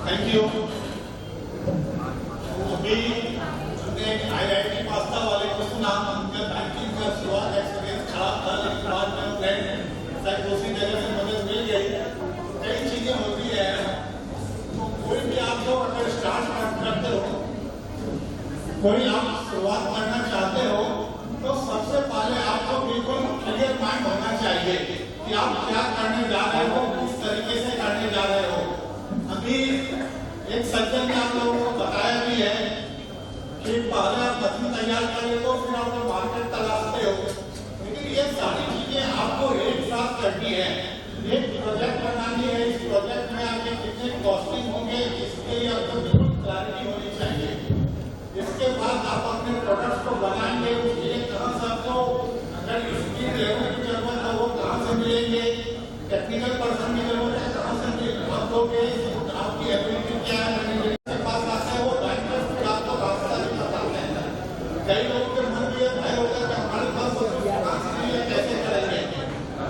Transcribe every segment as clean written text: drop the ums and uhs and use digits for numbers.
Thank you. अभी हमने IIT pasta वाले को सुना, उनका बैंकिंग का शुरुआत एक्सपीरियंस खराब था, लेकिन बाद में उन्हें शायद दूसरी जगह से मदद मिल गई। कई चीजें होती है, तो कोई भी आप लोग अगर स्टार्ट करते हो, कोई आप शुरुआत करना चाहते हो, तो सबसे पहले आपको बिल्कुल क्लियर माइंड होना चाहिए कि आप क्या करने जा रहे हो, किस तरीके से करने जा रहे हो। अभी एक सज्जन ने आप लोगों को बताया भी है कि पहले आप मशीन तैयार कर लेते हो, फिर आप मार्केट तलाशते हो, लेकिन ये सारी चीजें आपको एक साथ करनी है। एक प्रोजेक्ट बनानी है, इस प्रोजेक्ट में आपके कितने कॉस्टिंग होंगे, इसके लिए आपको बिल्कुल क्लैरिटी होनी चाहिए। इसके बाद आप अपने प्रोडक्ट्स को बनाएंगे, उसके लिए कहाँ से आपको अगर स्किल लेवल की जरूरत है वो कहाँ से मिलेंगे, टेक्निकल पर्सन की जरूरत है कहाँ से आप लोगे, आपकी एबिलिटी क्या है, मैनेजर के पास आते हैं वो बैंकर्स भी आपको रास्ता भी बताते हैं। कई लोगों के मन में ये भय होता है कि हमारे पास फाइनेंस नहीं है, कैसे करेंगे।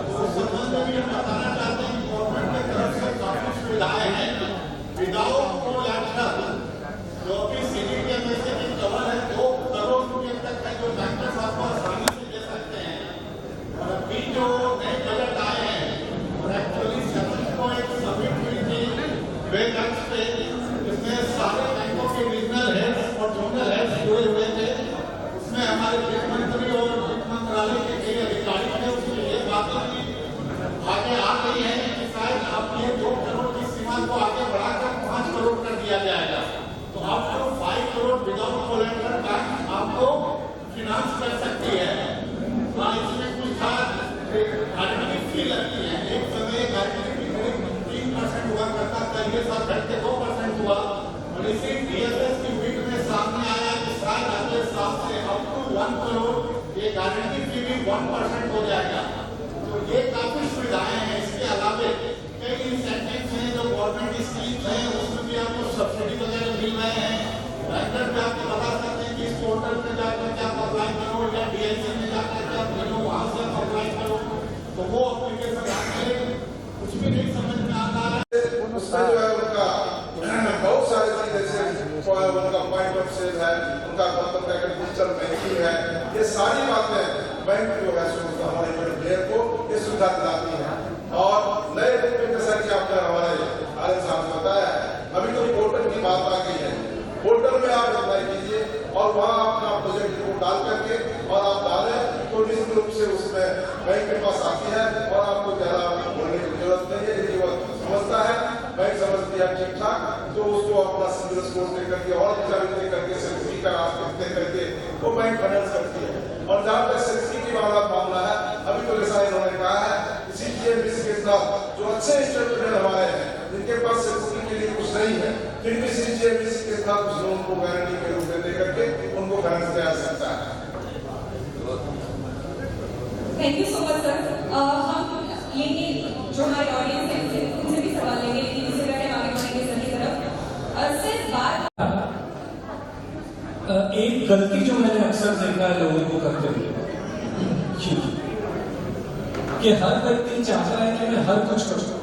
तो उस संबंध में भी हम बताना चाहते हैं कि गवर्नमेंट की तरफ से काफी सुविधाएं हैं विदाउट कोलैटरल, जो कि सीडीपी में से भी कवर है 2 करोड़ रुपए तक है, जो बैंकर्स आपको आसानी से दे सकते हैं। और अभी जो नए बजट आए हैं और एक्चुअली सचिव को एक समिट हुई थी वेबएक्स पे, इसमें सारे बैंकों के रीजनल हेड्स और जोनल हेड्स जुड़े हुए थे। उसमें हमारे वित्त मंत्री और वित्त मंत्रालय के कई अधिकारी थे। उसमें ये बातें भी आगे आ गई है कि शायद आप ये 2 करोड़ की सीमा को आगे बढ़ाकर 5 करोड़ कर दिया जाएगा। तो आपको 5 करोड़ विदाउट कोलैटरल बैंक आपको फिनांस कर सकती है। इसमें कुछ खास गारंटी फी लगती है। एक समय गारंटी फी 3% हुआ करता था, ये साल घट के 2% हुआ। और इसी DFS की मीट में सामने आया कि शायद अगले साल से अप टू 1 करोड़ ये गारंटी फी भी 1% हो जाएगा। तो ये काफी सुविधाएं हैं। इसके अलावा कई इंसेंटिव्स हैं जो गवर्नमेंट स्कीम्स हैं, उसमें भी आपको सब्सिडी वगैरह मिल रहे हैं। बैंकर भी आपको बता सकते हैं कि इस पोर्टल पे जाकर के आप अप्लाई करो या DIC में जाकर के आप मिलो, वहां से आप अप्लाई करो। तो वो एप्लीकेशन आके कुछ भी नहीं समझ में आता है, उसमें जो है उनका बहुत सारे चीजें जैसे उनका पॉइंट ऑफ सेल है, उनका मतलब डिजिटल बैंकिंग है, ये सारी बातें बैंक जो है हमारे प्लेयर को ये सुविधा दिलाती है। और नए रूप में जैसा कि आपने हमारे आनंद साहब ने बताया, अभी तो पोर्टल की बात आ गई है। पोर्टल में आप अप्लाई कीजिए और वहाँ अपना प्रोजेक्ट रिपोर्ट डाल करके और आप डालें तो निश्चित रूप से उसमें बैंक के पास आती है और आपको ज्यादा बोलने की जरूरत नहीं है। यदि वो समझता है, बैंक समझती है ठीक ठाक, तो उसको अपना सिविल स्कोर दे करके और दे करके सब्सिडी का दे करके वो बैंक फाइनेंस करती है। और जहाँ तक सब्सिडी की मामला है, अभी तो जैसा इन्होंने कहा है, CGMBC के साथ जो अच्छे इंस्ट्रक्टर हमारे हैं जिनके पास सब्सिडी के लिए कुछ नहीं है, फिर भी CGMBC के साथ उस लोन को गारंटी के रूप में दे करके उनको फाइनेंस दिया जा सकता है। Thank you so much sir. हम ये जो हमारे ऑडियंस है उनसे भी सवाल लेंगे, लेकिन इससे पहले आगे बढ़ेंगे सर की तरफ। सिर्फ बात एक गलती जो मैंने अक्सर देखा है लोगों को करते हुए कि हर व्यक्ति चाहता है कि मैं हर कुछ करूं,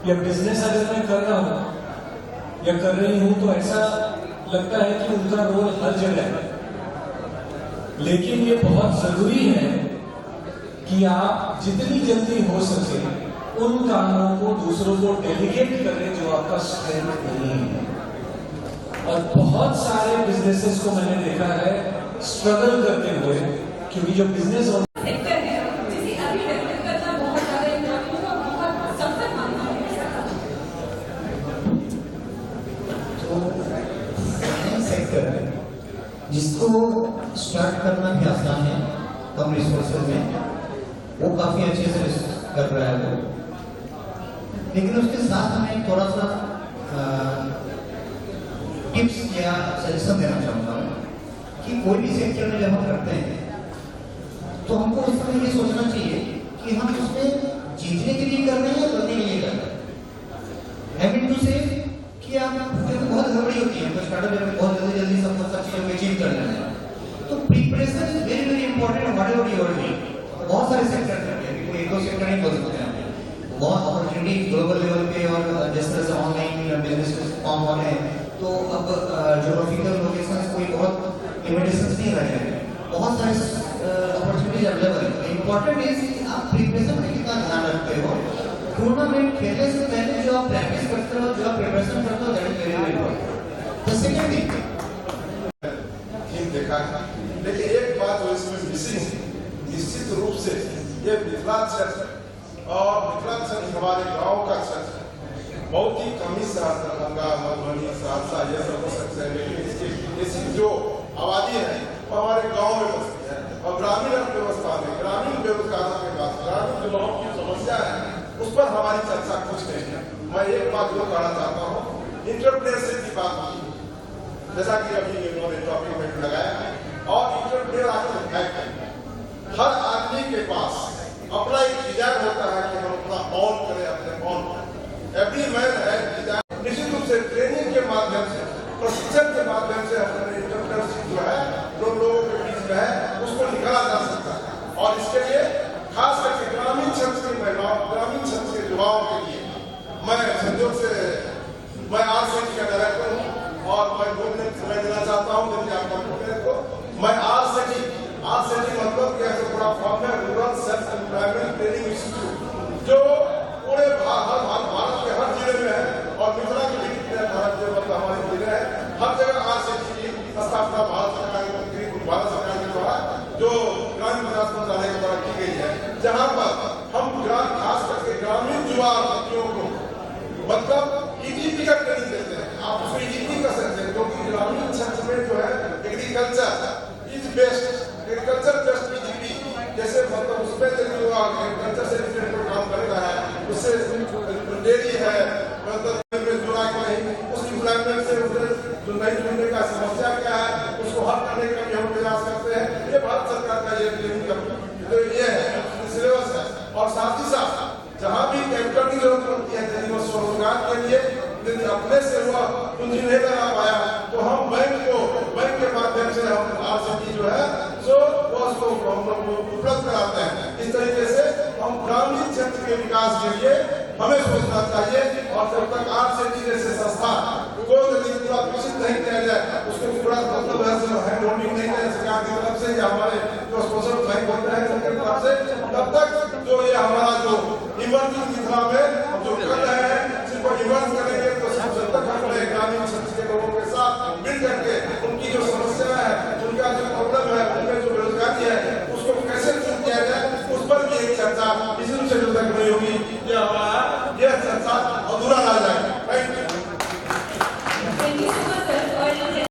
या बिजनेस अगर मैं कर रहा हूं या कर रही हूं तो ऐसा लगता है कि उनका रोल हर जगह है। लेकिन ये बहुत जरूरी है कि आप जितनी जल्दी हो सके उन कामों को दूसरों को डेलीगेट करें जो आपका स्ट्रेंथ नहीं है। और बहुत सारे बिजनेसेस को मैंने देखा है स्ट्रगल करते हुए, क्योंकि जो बिजनेस सेक्टर है जिसे अभी डेवलप करना बहुत ज्यादा इम्पोर्टेंट है और बहुत सफल माना है। तो फाइनेंस सेक्टर जिसको स्टार्ट करना भी आसान है कम रिसोर्सेज में, वो काफी अच्छे से कर रहा है वो। लेकिन उसके साथ हमें थोड़ा सा टिप्स या सजेशन देना चाहूंगा कि कोई भी सेक्टर में जब हम करते हैं तो हमको उस समय ये सोचना चाहिए कि हम उसमें जीतने के लिए कर रहे हैं या करने के लिए कर रहे हैं। आई मीन टू से कि आप बहुत हड़बड़ी होती है, तो स्टार्टअप में बहुत जल्दी सब चीजों में चेंज करना है। तो preparation is very very important. Whatever you are doing, बहुत सारे सेक्टर हैं, कोई एक दो सेक्टर नहीं बोल सकते हैं। बहुत अपॉर्चुनिटी ग्लोबल लेवल पे और जिस तरह से ऑनलाइन बिजनेस फॉर्म माहौल है, तो अब ज्योग्राफिकल लोकेशंस कोई बहुत लिमिटेशंस नहीं रह गए, बहुत सारे अपॉर्चुनिटीज अवेलेबल है। इम्पोर्टेंट इज कि आप प्रिपरेशन में कितना ध्यान रखते हो। टूर्नामेंट खेलने से पहले जो आप प्रैक्टिस करते हो, जो आप प्रिपरेशन करते हो, that is very very important. The second thing theme देखा है, लेकिन एक बात जो इसमें मिसिंग है, निश्चित रूप से ये मिथिलांचल और मिथिलांचल हमारे गांव का क्षेत्र है। बहुत ही कम ही दरभंगा, मधुबनी, सहरसा ये सब हो सकते हैं, लेकिन इसकी जो आबादी है वो हमारे गांव में बसती है। और ग्रामीण अर्थव्यवस्था में ग्रामीण बेरोजगारों के पास ग्रामीण युवाओं की समस्या है, उस पर हमारी चर्चा कुछ नहीं है। मैं एक बात जो कहना चाहता हूँ, इंटरप्रेन्योरशिप की बात की, जैसा कि अभी इन्होंने टॉपिक में लगाया, और इंटरप्रेन्योर आखिर है क्या? हर आदमी के पास अपना एक डिजायर होता है कि हम अपना ऑन करें, अपने ऑन करें। एवरी मैन है डिजायर। निश्चित रूप से ट्रेनिंग के माध्यम से, प्रशिक्षण के माध्यम से अपने इंटरप्रेन्योरशिप जो है, जो लोगों के बीच में है, उसको निकाला जा सकता है। और इसके लिए खास करके ग्रामीण क्षेत्र की महिलाओं, ग्रामीण क्षेत्र के युवाओं के लिए मैं संजोग से मैं RCT का डायरेक्टर हूँ और मैं बोलने समय देना चाहता हूँ यदि आप कंप्यूटर को। मैं RCT मतलब कि ऐसे पूरा फॉर्म है, rural self employment training institute, जो पूरे भारत के हर जिले में है और मिथिला के भी भारत जो मतलब हमारे जिले हैं, हर जगह RCT की स्थापना भारत सरकार के द्वारा जो ग्रामीण विकास मंत्रालय के द्वारा की गई है, जहाँ पर हम खास करके ग्रामीण युवा बच्चों को मतलब EGP का ट्रेनिंग देते हैं। आप उसको EGP कर सकते हैं, क्योंकि ग्रामीण क्षेत्र में जो है agriculture is best, agriculture best EGP, जैसे मतलब उसमें जो एग्रीकल्चर से रिलेटेड कोई काम कर रहा है, उससे डेयरी है, मतलब जुड़ा कि नहीं, उस इम्प्लॉयमेंट से जो नहीं जुड़ने का समस्या क्या है, उसको हल करने का भी हम प्रयास करते हैं। ये भारत सरकार का ये ट्रेनिंग का तो ये है सिलेबस है। और साथ ही साथ जहाँ भी कैपिटल की जरूरत पड़ती है, यदि वो स्वरोजगार के लिए यदि अपने से हुआ पूंजी नहीं लगा पाया, तो हम बैंक के माध्यम से हम RCT जो है सो उसको हम लोग उपलब्ध कराते हैं। इस तरीके से हम ग्रामीण क्षेत्र के विकास के लिए हमें सोचना चाहिए। और जब तक RCT जैसे संस्था को यदि पूरा विकसित नहीं किया जाए, उसको पूरा मतलब हैंड होल्डिंग नहीं किया सरकार की तरफ से या हमारे जो स्पॉन्सर बैंक होते हैं उनके तरफ से, तब तक जो ये हमारा जो इमर्जिंग मिथिला में